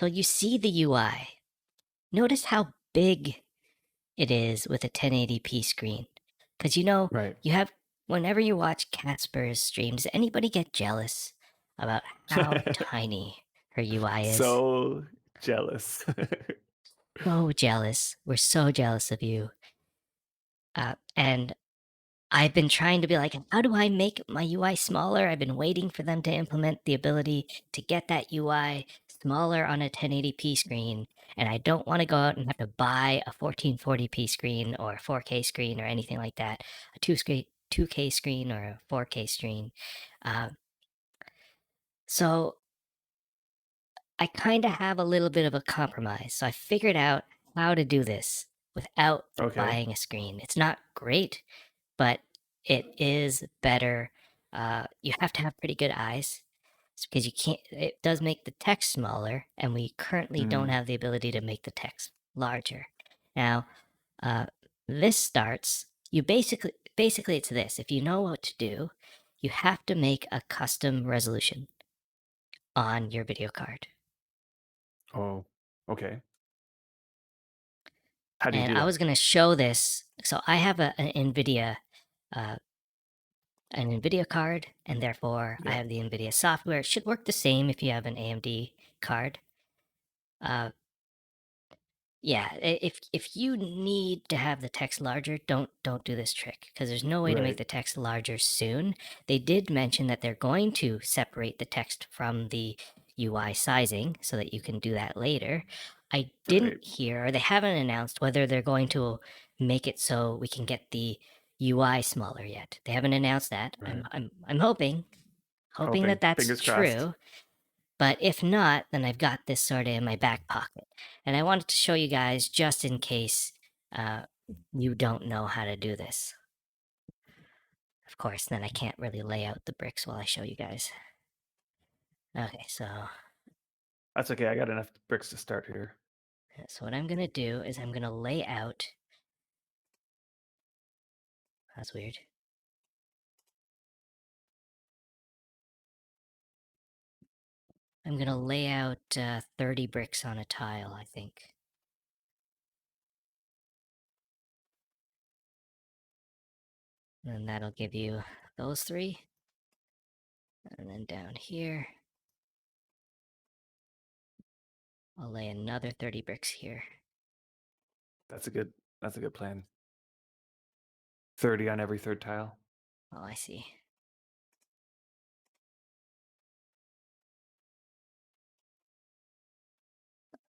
So you see the UI. Notice how big it is with a 1080p screen. Because Right. you have, whenever you watch Casper's stream, does anybody get jealous about how tiny her UI is? So jealous. So jealous. We're so jealous of you. And I've been trying to be like, how do I make my UI smaller? I've been waiting for them to implement the ability to get that UI smaller on a 1080p screen. And I don't want to go out and have to buy a 1440p screen or a 4K screen or anything like that, a 2K screen or a 4K screen. Uh, so I kind of have a little bit of a compromise. So I figured out how to do this without Okay. buying a screen. It's not great, but it is better. You have to have pretty good eyes because you can't. It does make the text smaller, and we currently don't Mm, have the ability to make the text larger. Now, uh, this starts. You basically it's this. If you know what to do, you have to make a custom resolution on your video card. oh, okay. How do you And do I that? was going to show this. So I have uh, an NVIDIA card, and therefore I Yeah. have the NVIDIA software. It should work the same if you have an AMD card. Uh, yeah, if you need to have the text larger, don't do this trick because there's no way to make Right. the text larger soon. They did mention that they're going to separate the text from the UI sizing so that you can do that later. I didn't Right. hear, or they haven't announced whether they're going to make it so we can get the UI smaller yet. They haven't announced that. Right. I'm hoping that Hoping. that's Fingers crossed. true. But if not, then I've got this sort of in my back pocket. And I wanted to show you guys just in case uh, you don't know how to do this. Of course, then I can't really lay out the bricks while I show you guys. Okay, That's okay. I got enough bricks to start here. what I'm going to do is I'm going to lay out. That's weird. I'm going to lay out 30 bricks on a tile, I think. And that'll give you those three. And then down here, I'll lay another 30 bricks here. That's a good. That's a good plan. 30 on every third tile. Oh, I see.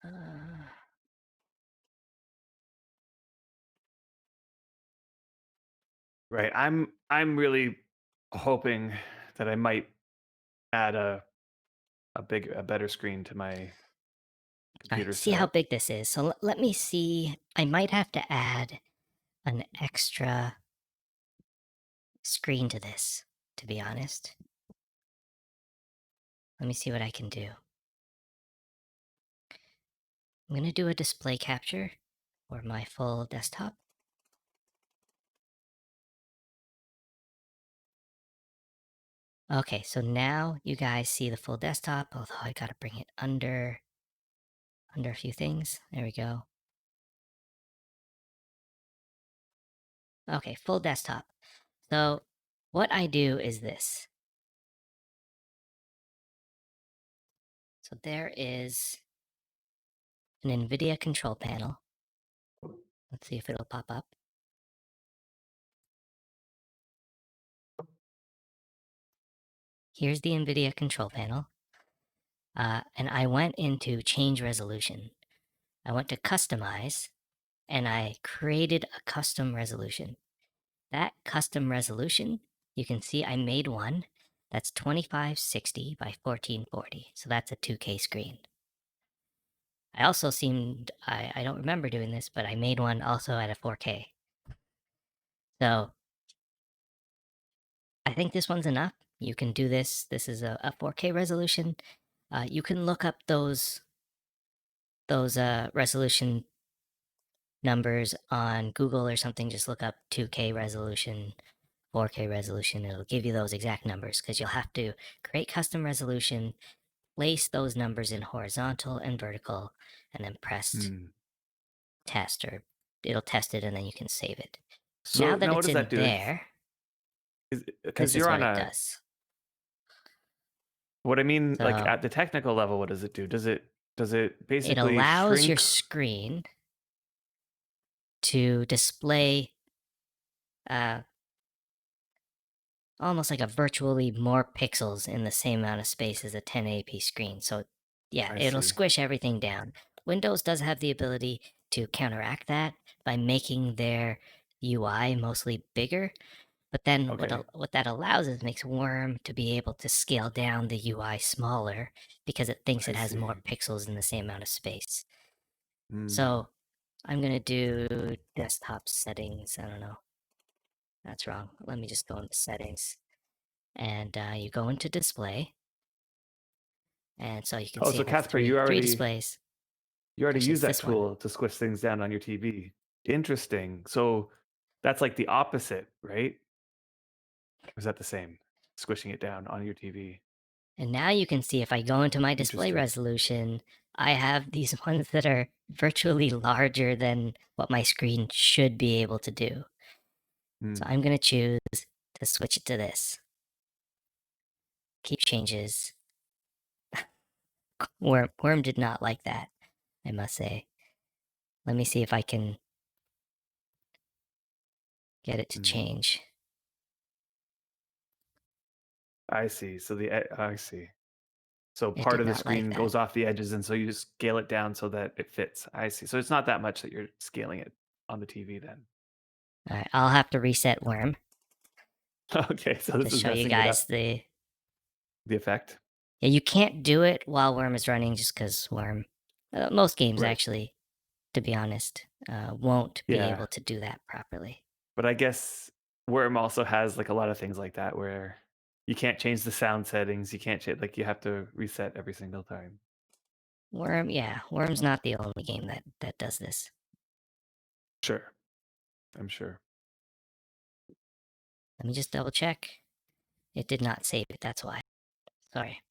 Uh, Right. I'm really hoping that I might add a better screen to my All right, computer see how setup. big this is. So let me see. I might have to add an extra screen to this, to be honest. Let me see what I can do. I'm going to do a display capture for my full desktop. Okay, so now you guys see the full desktop, although I got to bring it under a few things. There we go. Okay, full desktop. So what I do is this. So there is an NVIDIA control panel. Let's see if it'll pop up. Here's the NVIDIA control panel. And I went into change resolution. I went to customize and I created a custom resolution. That custom resolution, you can see I made one that's 2560 by 1440. So that's a 2K screen. I also I don't remember doing this, but I made one also at a 4K. So I think this one's enough. You can do this. This is a 4K resolution. You can look up those resolution numbers on Google or something. Just look up 2K resolution, 4K resolution. It'll give you those exact numbers because you'll have to create custom resolution, place those numbers in horizontal and vertical, and then press Hmm. test, or it'll test it and then you can save it. Now So that now what it's does that in do? there, Because this is you're what on it a does. what I mean, like So at the technical level, what does it do? Does it it basically allows your shrink? screen to display uh, almost like a virtually more pixels in the same amount of space as a 1080p screen. So yeah, I it'll see. squish everything down. Windows does have the ability to counteract that by making their UI mostly bigger. But then Okay, what that allows is makes Worm to be able to scale down the UI smaller because it thinks I it has more see. pixels in the same amount of space. Hmm. So I'm gonna do desktop settings. I don't know. That's wrong. Let me just go into settings. And you go into display. And so you can Oh, see so I have Casper, three displays. you already Actually, use it's that this one. tool to squish things down on your TV. Interesting. So that's like the opposite, right? Or is that the same? Squishing it down on your TV. And now you can see if I go into my display Interesting. resolution, I have these ones that are virtually larger than what my screen should be able to do. So Hmm. I'm going to choose to switch it to this. Keep changes. Worm did not like that, I must say. Let me see if I can get it to Hmm. change. I see. I see. So It part did of the not like screen that. goes off the edges, and so you scale it down so that it fits. I see. So it's not that much that you're scaling it on the TV then. All right, I'll have to reset Worm Okay, so to this is show you messing it guys up. the. The effect. Yeah, you can't do it while Worm is running just because Worm. Most games, Right. actually, to be honest, won't be Yeah. able to do that properly. But I guess Worm also has like a lot of things like that where you can't change the sound settings. You can't change, like you have to reset every single time. Yeah, Worm's not the only game that does this. Sure. I'm sure. Let me just double check. It did not save it, that's why. Sorry.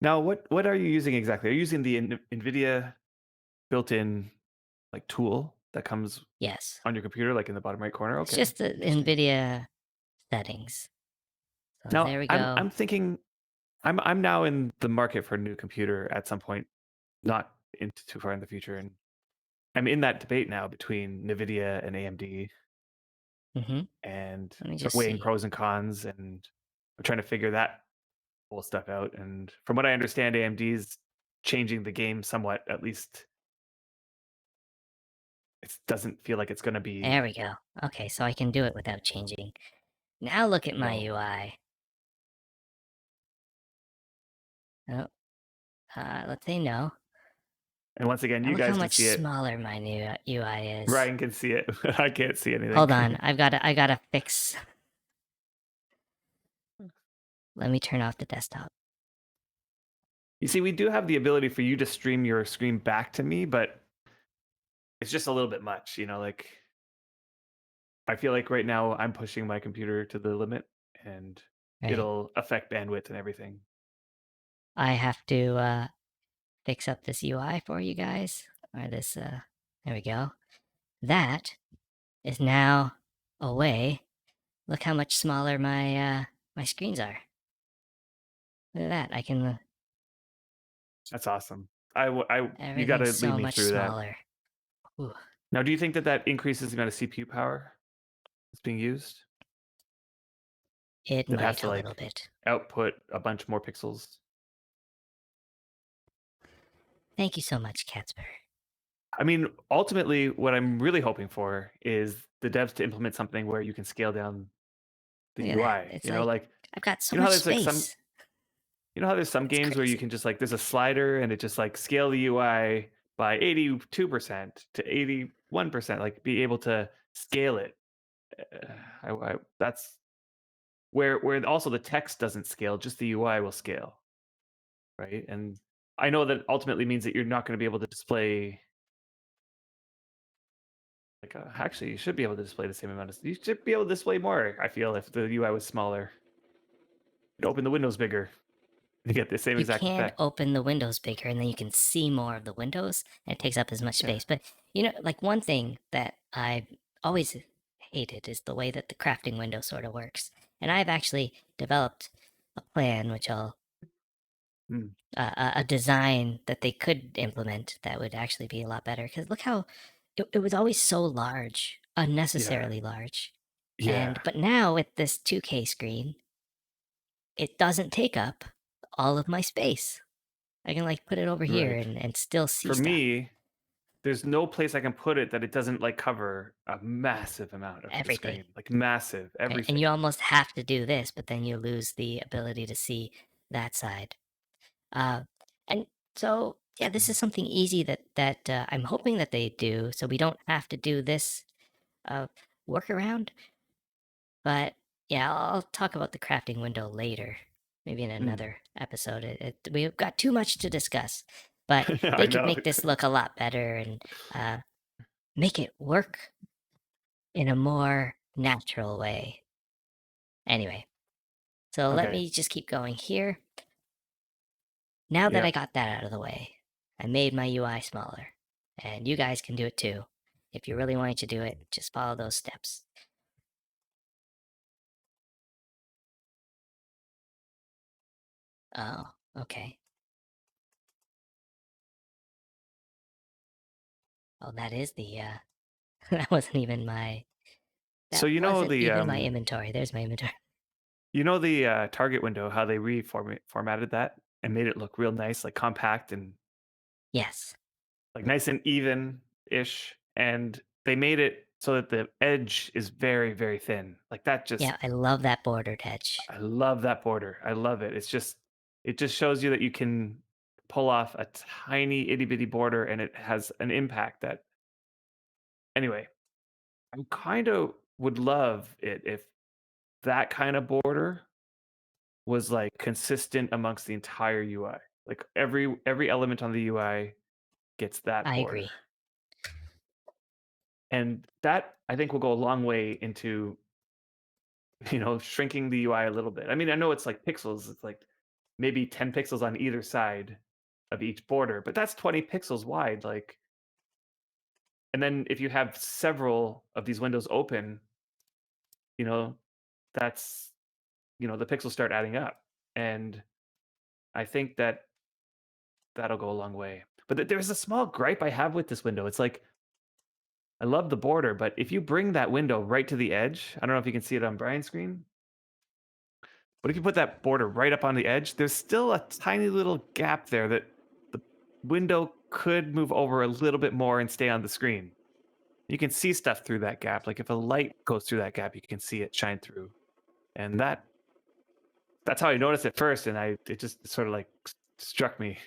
Now, what are you using exactly? Are you using the NVIDIA built-in like tool that comes Yes. on your computer, like in the bottom right corner? It's Okay, just the interesting. NVIDIA settings. So Now, there we I'm go. I'm thinking I'm now in the market for a new computer at some point, not into too far in the future, and I'm in that debate now between NVIDIA and AMD, Mm-hmm. and Let me sort of just weighing see. pros and cons, and I'm trying to figure that whole stuff out. And from what I understand, AMD's changing the game somewhat. At least it doesn't feel like it's going to There be, we go. Okay, so I can do it without changing. Now look at you my know. UI. Oh, let's say no. And once again, Now you look how guys can much see it. smaller my new UI is. Ryan can see it. I can't see anything. Hold on, I gotta fix. Let me turn off the desktop. You see, we do have the ability for you to stream your screen back to me, but it's just a little bit much. Like I feel like right now I'm pushing my computer to the limit, and Right. it'll affect bandwidth and everything. I have to fix up this UI for you guys. Or this there we go. That is now away. Look how much smaller my screens are. Look at that. I can That's awesome. You got everything's to lead so me much through that. smaller. Ooh, Now, do you think that that increases the amount of CPU power that's being used? it That has might to a little like bit. output a bunch more pixels? Thank you so much, Catsper. I mean, ultimately, what I'm really hoping for is the devs to implement something where you can scale down the Look at that. UI. It's like Like I've got so you know how much there's like some space. you know how there's some It's games where you crazy. can just like there's a slider and it just like scale the UI by 82% to 81%, like be able to scale it. That's where also the text doesn't scale, just the UI will scale, right? And I know that ultimately means that you're not going to be able to display like actually you should be able to display the same amount of you should be able to display more. I feel if the UI was smaller, you'd open the windows bigger. You get the same You exact can effect. open the windows bigger, and then you can see more of the windows, and it takes up as much Yeah. space, but, like, one thing that I've always hated is the way that the crafting window sorta works, and I've actually developed a plan, which I'll Mm. a design that they could implement that would actually be a lot better. Because look how it was always so large, Yeah. unnecessarily large, Yeah. but now with this 2K screen, it doesn't take up all of my space. I can, like, put it over here Right. and still see For stuff, me, there's no place I can put it that it doesn't like cover a massive amount of the everything, screen. Like massive, and you everything. almost have to do this, but then you lose the ability to see that side. Uh, and so, yeah, this is something easy that I'm hoping that they do, so we don't have to do this uh, workaround. But yeah, I'll talk about the crafting window later, maybe in Mm. another episode. We've got too much to discuss, but they I could know. make this look a lot better and uh, make it work in a more natural way. Anyway, so let Okay. me just keep going here. Now that I Yep. got that out of the way, I made my UI smaller, and you guys can do it too. If you really want to do it, just follow those steps. Oh, okay. Oh, that is the that wasn't even my So that wasn't the even my inventory. There's my inventory. target window, how they formatted that and made it look real nice, like compact and Yes. like nice and even ish. And they made it so that the edge is very, very thin. Like that just Yeah, I love that bordered edge. I love that border. I love it. It just shows you that you can pull off a tiny itty bitty border and it has an impact that anyway, I kind of would love it if that kind of border was like consistent amongst the entire UI. Like every element on the UI gets that I border. agree. And that I think will go a long way into, shrinking the UI a little bit. I mean, I know it's like pixels, it's like maybe 10 pixels on either side of each border, but that's 20 pixels wide. Like, and then if you have several of these windows open, you know, that's, the pixels start adding up. And I think that that'll go a long way. But there's a small gripe I have with this window. It's like, I love the border, but if you bring that window right to the edge, I don't know if you can see it on Brian's screen, but if you put that border right up on the edge, there's still a tiny little gap there that the window could move over a little bit more and stay on the screen. You can see stuff through that gap. Like if a light goes through that gap, you can see it shine through. And that's how I noticed it first, and it just sort of like struck me.